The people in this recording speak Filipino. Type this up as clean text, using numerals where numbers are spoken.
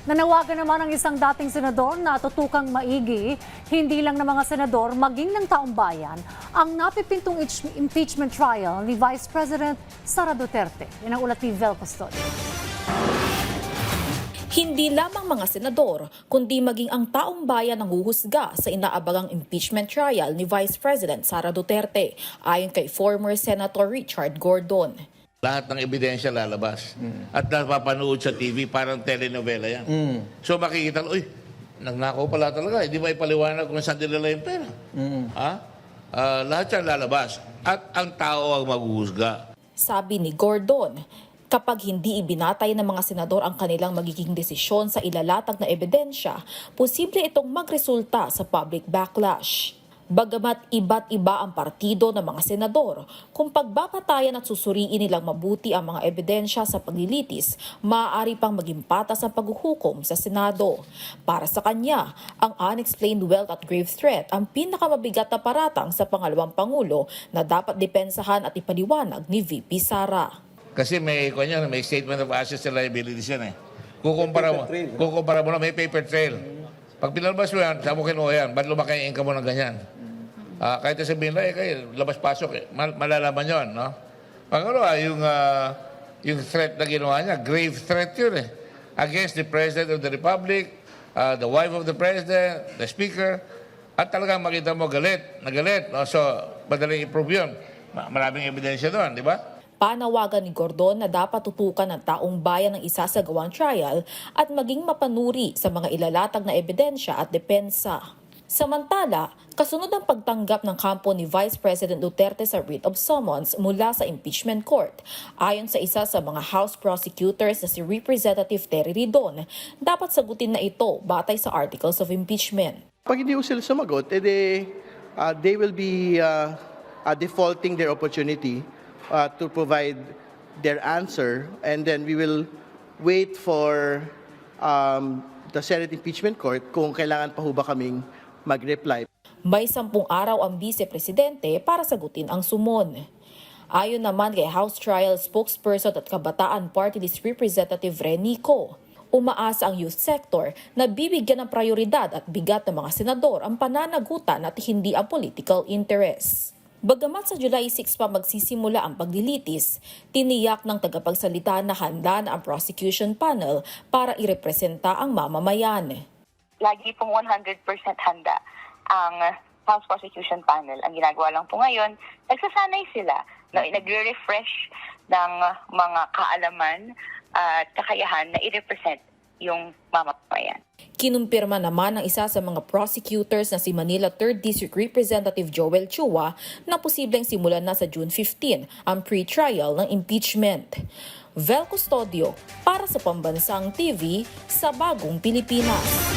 Nanawagan naman ang isang dating senador na tutukang maigi, hindi lang ng mga senador, maging ng taong bayan, ang napipintong impeachment trial ni Vice President Sara Duterte. Yan ang ulat ni Vel Custodio. Hindi lamang mga senador, kundi maging ang taong bayan ang huhusga sa inaabangang impeachment trial ni Vice President Sara Duterte, ayon kay former Senator Richard Gordon. Lahat ng ebidensya lalabas. At napapanood sa TV, parang telenovela yan. So makikita, uy, nagnakaw pala talaga. Hindi mo ipaliwanag kung saan dinala yung pera. Lahat yan lalabas. At ang tao ang maghuhusga. Sabi ni Gordon, kapag hindi ibinatay ng mga senador ang kanilang magiging desisyon sa ilalatag na ebidensya, posible itong magresulta sa public backlash. Bagamat iba't iba ang partido ng mga senador, kung pagbabatayan at susuriin nilang mabuti ang mga ebidensya sa paglilitis, maaari pang maging patas ang paghuhukom sa Senado. Para sa kanya, ang unexplained wealth at grave threat ang pinakamabigat na paratang sa pangalawang Pangulo na dapat depensahan at ipaliwanag ni VP Sara. Kasi may statement of assets and liabilities yan eh. Kukumpara mo na, may paper trail. Pag pinalabas mo yan, saan mo kinuha yan? Ba't lumaki ang income mo ng ganyan? Kahit sabihin na, kayo, labas-pasok, malalaman yun, no? Pangalawa, yung threat na ginawa niya, grave threat yun eh. Against the President of the Republic, the wife of the President, the Speaker, at talagang makita mo galit, no? So, madaling i-prove yun. Maraming ebidensya doon, di ba? Panawagan ni Gordon na dapat tutukan ng taong bayan ng isasagawang trial at maging mapanuri sa mga ilalatag na ebidensya at depensa. Samantala, kasunod ang pagtanggap ng kampo ni Vice President Duterte sa writ of summons mula sa impeachment court. Ayon sa isa sa mga House prosecutors na si Representative Terry Ridon, dapat sagutin na ito batay sa articles of impeachment. Pag hindi sila sumagot, they will be defaulting their opportunity to provide their answer, and then we will wait for the Senate Impeachment Court kung kailangan pa ho ba kaming mag-reply. May 10 araw ang Vice-Presidente para sagutin ang sumon. Ayon naman kay House Trial Spokesperson at Kabataan Party List Representative Renico, umaasa ang youth sector na bibigyan ng prioridad at bigat ng mga senador ang pananagutan at hindi ang political interests. Bagamat sa July 6 pa magsisimula ang paglilitis, tiniyak ng tagapagsalita na handa na ang prosecution panel para irepresenta ang mamamayan. Lagi pong 100% handa ang House Prosecution Panel. Ang ginagawa lang po ngayon, nagsasanay sila na nagre-refresh ng mga kaalaman at kakayahan na i-represent yung mamamayan. Kinumpirma naman ng isa sa mga prosecutors na si Manila 3rd District Representative Joel Chua na posibleng simulan na sa June 15 ang pre-trial ng impeachment. Vel Custodio para sa Pambansang TV sa Bagong Pilipinas.